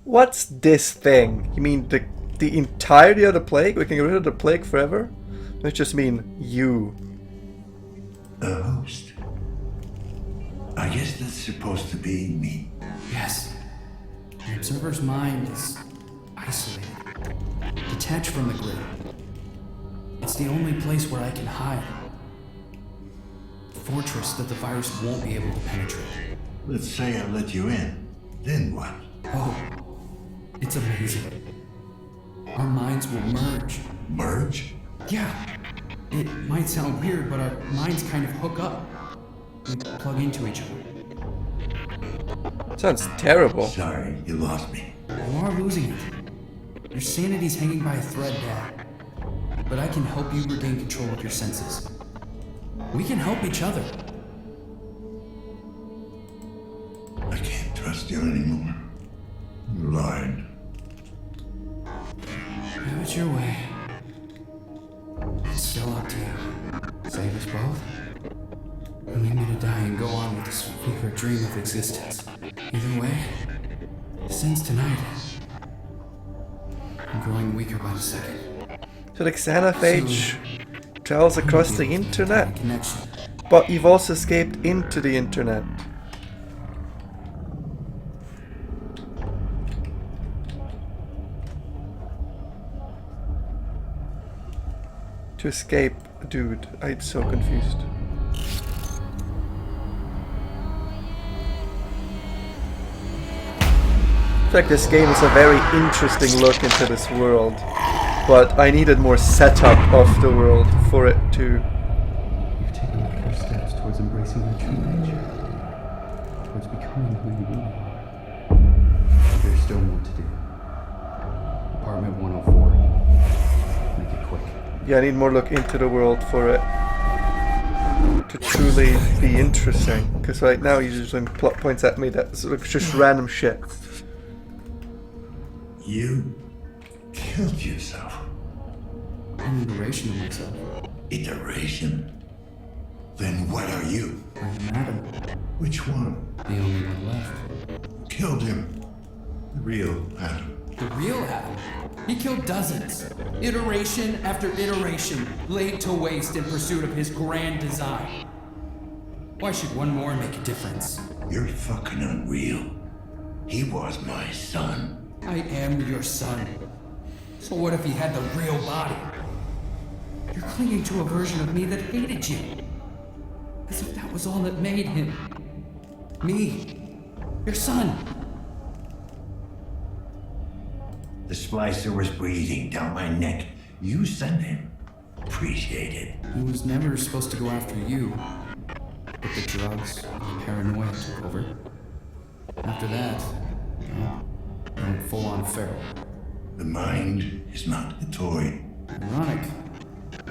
What's this thing? You mean the entirety of the plague? We can get rid of the plague forever? I just mean you. A host. I guess that's supposed to be me. Yes. The observer's mind is isolated, detached from the grid. It's the only place where I can hide. A fortress that the virus won't be able to penetrate. Let's say I let you in. Then what? Oh, it's amazing. Our minds will merge. Merge? Yeah. It might sound weird, but our minds kind of hook up. We plug into each other. Sounds terrible. Sorry, you lost me. You are losing it. Your sanity's hanging by a thread, Dad. But I can help you regain control of your senses. We can help each other. I can't trust you anymore. You lied. Do it your way. It's still up to you. Save us both. Or leave me to die and go on with this fever dream of existence. Either way, since tonight, I'm growing weaker by the second. So the xenophage travels across the internet, Connection. but you've also escaped into the internet. To escape, dude, I'm so confused. In fact, this game is a very interesting look into this world, but I needed more setup of the world for it to... You've taken the first steps towards embracing your true nature. Towards becoming who you really are. There's still more to do. Apartment 104. Make it quick. Yeah, I need more look into the world for it to truly be interesting. Because right now you're just doing plot points at me that's just random shit. You killed yourself. An iteration of myself. Iteration? Then what are you? I'm Adam. Which one? The only one left. Killed him. The real Adam. The real Adam. He killed dozens. Iteration after iteration laid to waste in pursuit of his grand design. Why should one more make a difference? You're fucking unreal. He was my son. I am your son. So what if he had the real body? You're clinging to a version of me that hated you. As if that was all that made him. Me. Your son. The splicer was breathing down my neck. You sent him. Appreciate it. He was never supposed to go after you. But the drugs and the paranoia took over. After that, well, I went full on feral. The mind is not a toy. Ironic,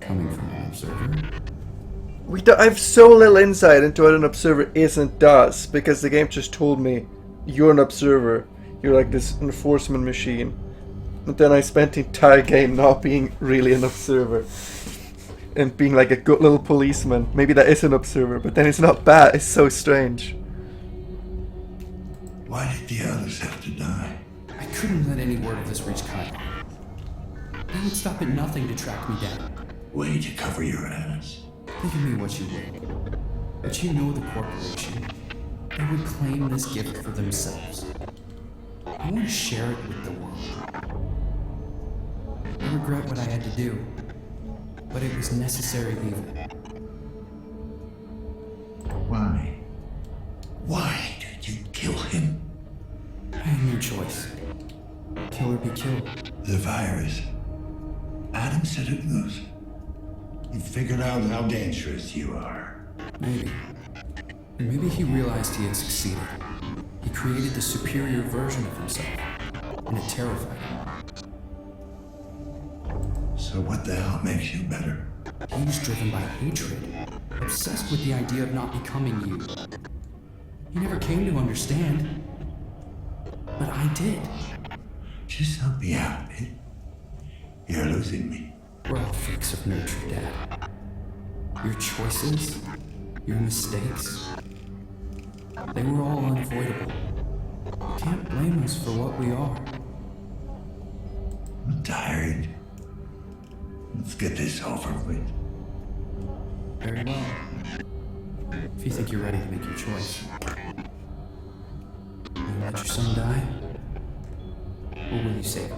coming from an observer. I have so little insight into what an observer is and does, because the game just told me, you're an observer. You're like this enforcement machine. And then I spent the entire game not being really an observer. And being like a good little policeman. Maybe that is an observer, but then it's not bad. It's so strange. Why did the others have to die? I couldn't let any word of this reach Kyle. They would stop at nothing to track me down. Way to cover your ass. Think of me what you will. But you know the corporation. They would claim this gift for themselves. I want to share it with the world. I regret what I had to do, but it was necessary evil. Why? Why did you kill him? I had no choice. Kill or be killed. The virus. Adam set it loose. You figured out how dangerous you are. Maybe. And maybe he realized he had succeeded. He created the superior version of himself, and it terrified him. So what the hell makes you better? He was driven by hatred, obsessed with the idea of not becoming you. He never came to understand. But I did. Just help me out a bit. You're losing me. We're all freaks of nurture, Dad. Your choices, your mistakes, they were all unavoidable. You can't blame us for what we are. I'm tired. Let's get this over with. Very well. If you think you're ready to make your choice. Will you let your son die? Or will you save me?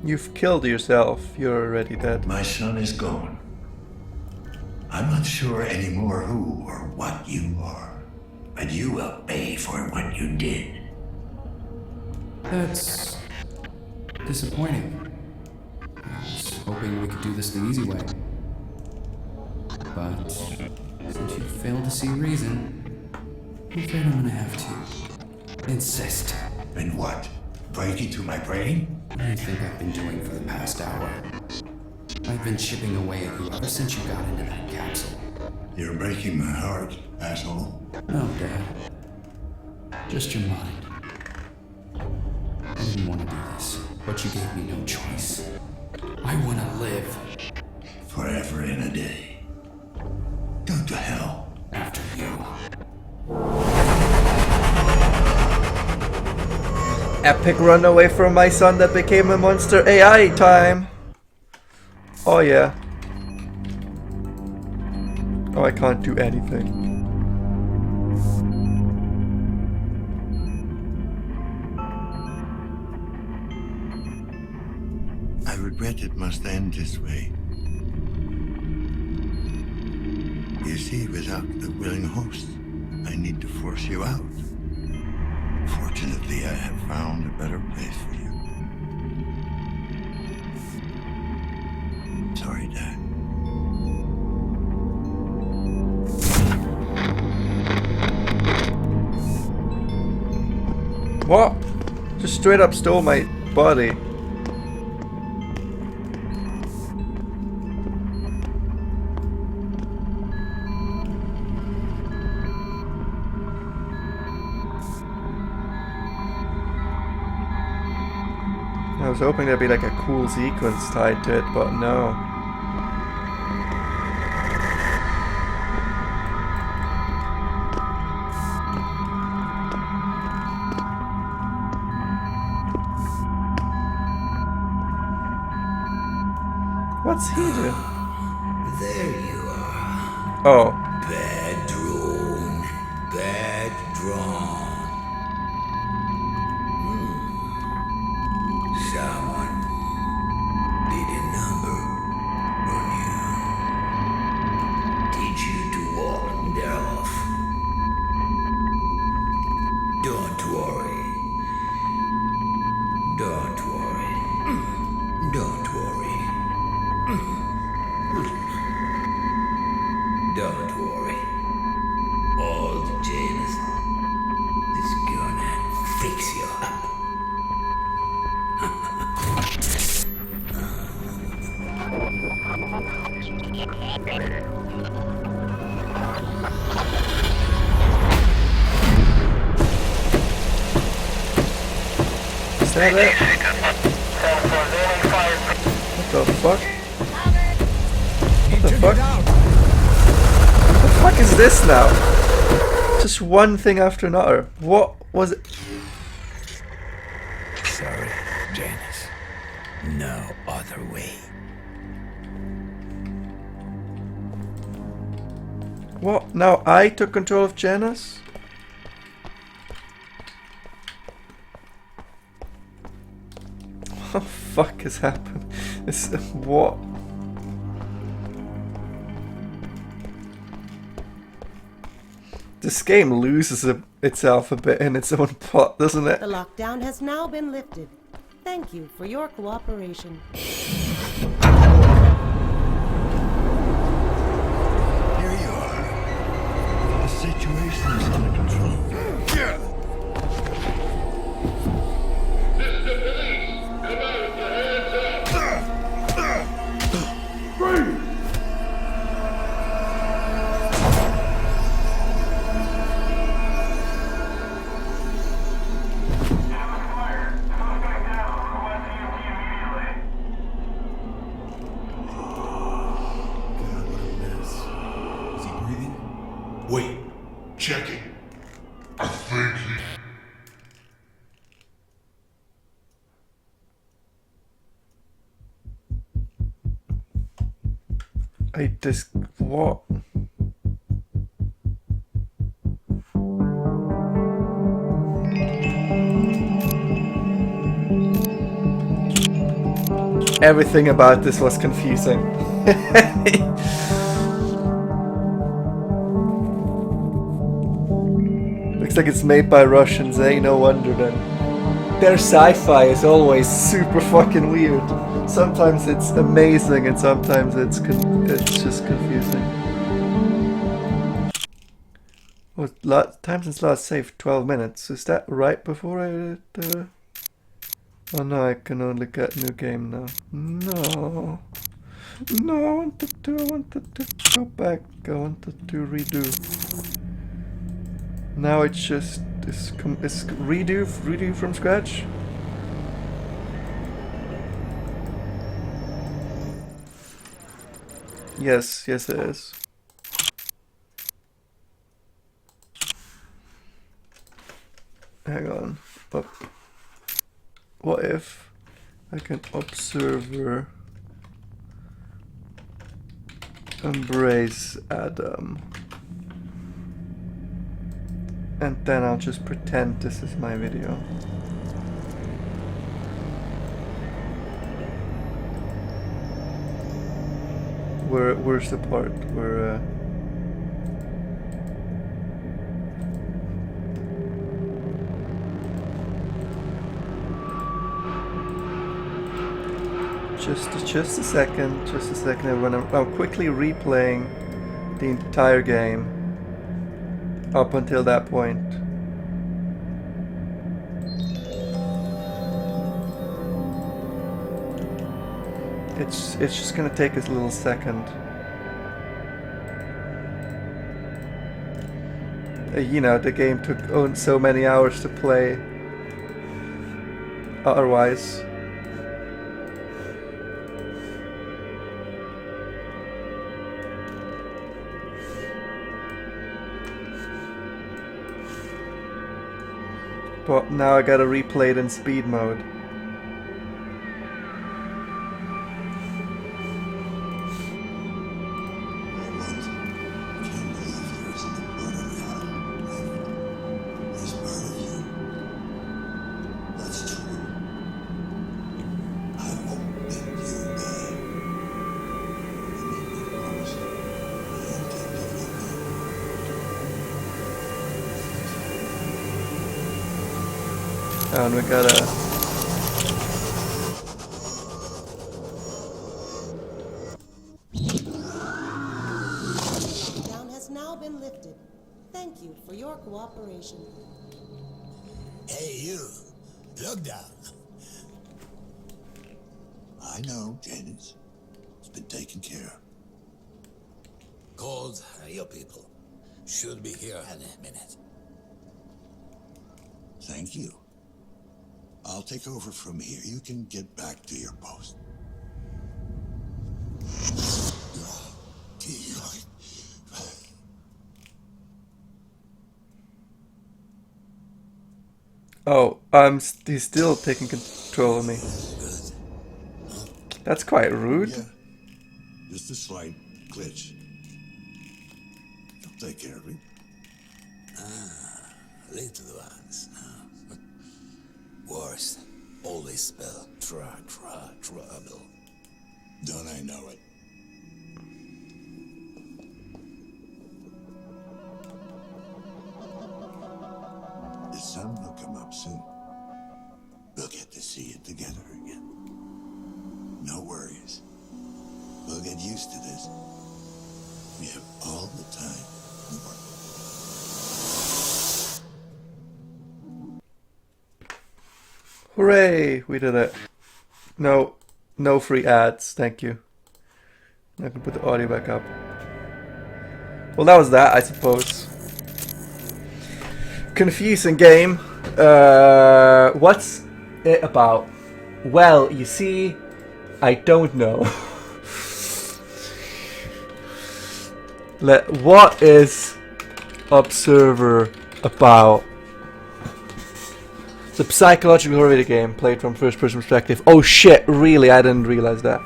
You've killed yourself. You're already dead. My son is gone. I'm not sure anymore who or what you are, but you will pay for what you did. That's disappointing. I was hoping we could do this the easy way. But since you failed to see reason, I'm afraid I'm gonna have to insist. And what? Break into my brain? What do you think I've been doing for the past hour? I've been chipping away at you ever since you got into that capsule. You're breaking my heart, asshole. No, Dad. Just your mind. I didn't want to do this, but you gave me no choice. I want to live. Forever and a day. Go to hell. After you. Epic run away from my son that became a monster AI time. Oh yeah. Oh, I can't do anything. I regret it must end this way. You see, without a willing host, I need to force you out. Fortunately, I have found a better place for you. Sorry, Dad. What? Just straight up stole my body. I was hoping there'd be like a cool sequence tied to it, but no. What's he doing? There you are. Oh. Bad drone. Bad drone. Someone did a number on you. Teach you to walk their off. Don't worry. Don't worry. Don't worry. Don't worry. Old James is gonna fix you up. Is that it? What the fuck? What the fuck? What the fuck is this now? Just one thing after another. What was it? Sorry, Janice. No other way. What? Now I took control of Janice? What the fuck has happened? This what? This game loses itself a bit in its own plot, doesn't it? The lockdown has now been lifted. Thank you for your cooperation. Here you are. The situation is under control. I just... what? Everything about this was confusing. Looks like it's made by Russians, eh? No wonder then. Their sci-fi is always super fucking weird. Sometimes it's amazing and sometimes it's just confusing. What time since last save? 12 minutes. Is that right before I did Oh no, I can only get new game now. No. No, I wanted to go back. I wanted to redo. Now it's just it's redo from scratch. Yes, it is. Hang on. Up. What if I can observer embrace Adam, and then I'll just pretend this is my video. Where's the part where just a second, everyone. I'm quickly replaying the entire game up until that point. It's just gonna take us a little second. You know, the game took so many hours to play. Otherwise. But now I gotta replay it in speed mode. And we gotta... Down has now been lifted. Thank you for your cooperation. Hey, you. Look down. I know, Janice. It's been taken care of. Called your people. Should be here in a minute. Thank you. I'll take over from here. You can get back to your post. Oh, he's still taking control of me. That's quite rude. Yeah, just a slight glitch. You'll take care of it. Little ones. Worse. Always spell trouble. Don't I know it? The sun will come up soon. We'll get to see it together again. No worries. We'll get used to this. We have all the time in the world. Hooray! We did it. No free ads. Thank you. I can put the audio back up. Well, that was that, I suppose. Confusing game. What's it about? Well, you see, I don't know. What is Observer about? It's a psychological horror video game played from first-person perspective. Oh shit, really? I didn't realize that.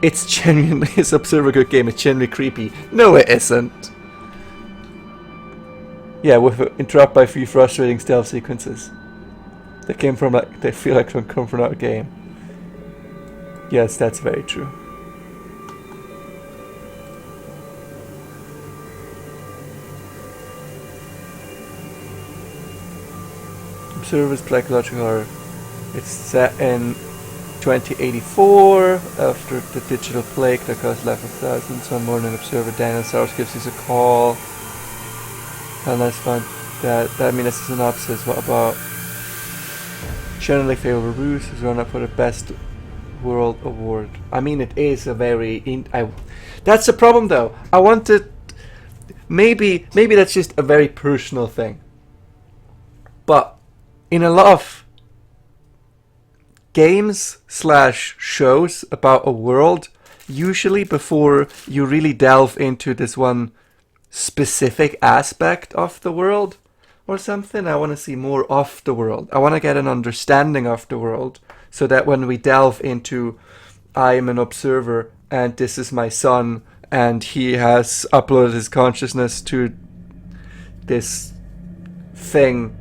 It's genuinely, is Observer a good game? It's genuinely creepy. No, it isn't. Yeah, with interrupt by 3 frustrating stealth sequences. They came from like, they feel like they come from another game. Yes, that's very true. Observer's psychological horror. It's set in 2084, after the digital plague that caused life of thousands. One morning, Observer Daniel Sowers gives us a call. And let's find that. I mean, that's a synopsis. What about? Generally favorable reviews is run up for the best world award. I mean, it is a very. That's the problem, though. I wanted. Maybe that's just a very personal thing. But in a lot of games / shows about a world, usually before you really delve into this one specific aspect of the world or something, I want to see more of the world. I want to get an understanding of the world, so that when we delve into, I'm an observer and this is my son and he has uploaded his consciousness to this thing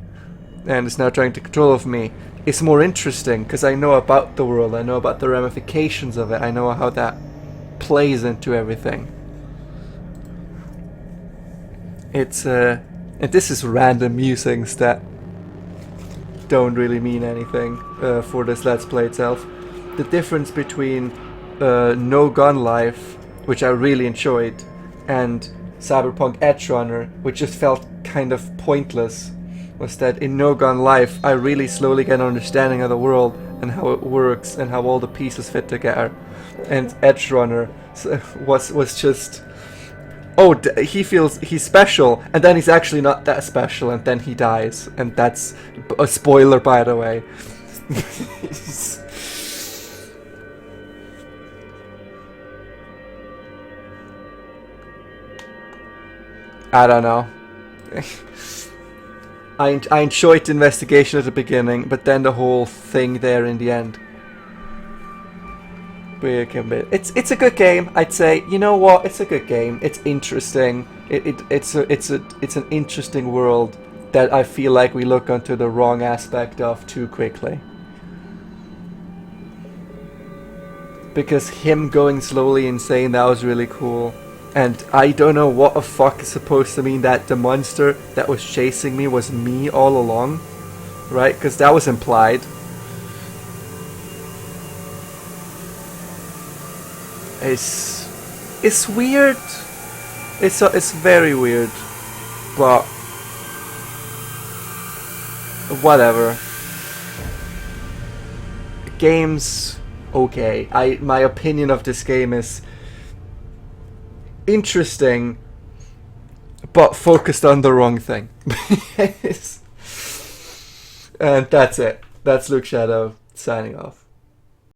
and is now trying to control of me, it's more interesting because I know about the world, I know about the ramifications of it, I know how that plays into everything. It's and this is random musings that don't really mean anything for this Let's Play itself. The difference between No Gun Life, which I really enjoyed, and Cyberpunk Edge Runner, which just felt kind of pointless, was that in No Gun Life I really slowly get an understanding of the world and how it works and how all the pieces fit together. And Edge Runner was just, oh, he feels he's special, and then he's actually not that special, and then he dies, and that's a spoiler, by the way. I don't know. I enjoyed the investigation at the beginning, but then the whole thing there in the end. It's a good game, I'd say. You know what? It's a good game. It's interesting. It's an interesting world that I feel like we look onto the wrong aspect of too quickly. Because him going slowly insane, that was really cool. And I don't know what the fuck is supposed to mean that the monster that was chasing me was me all along, right? Because that was implied. It's weird. It's very weird, but whatever. Game's okay. My opinion of this game is interesting, but focused on the wrong thing. And that's it. That's Luke Shadow signing off.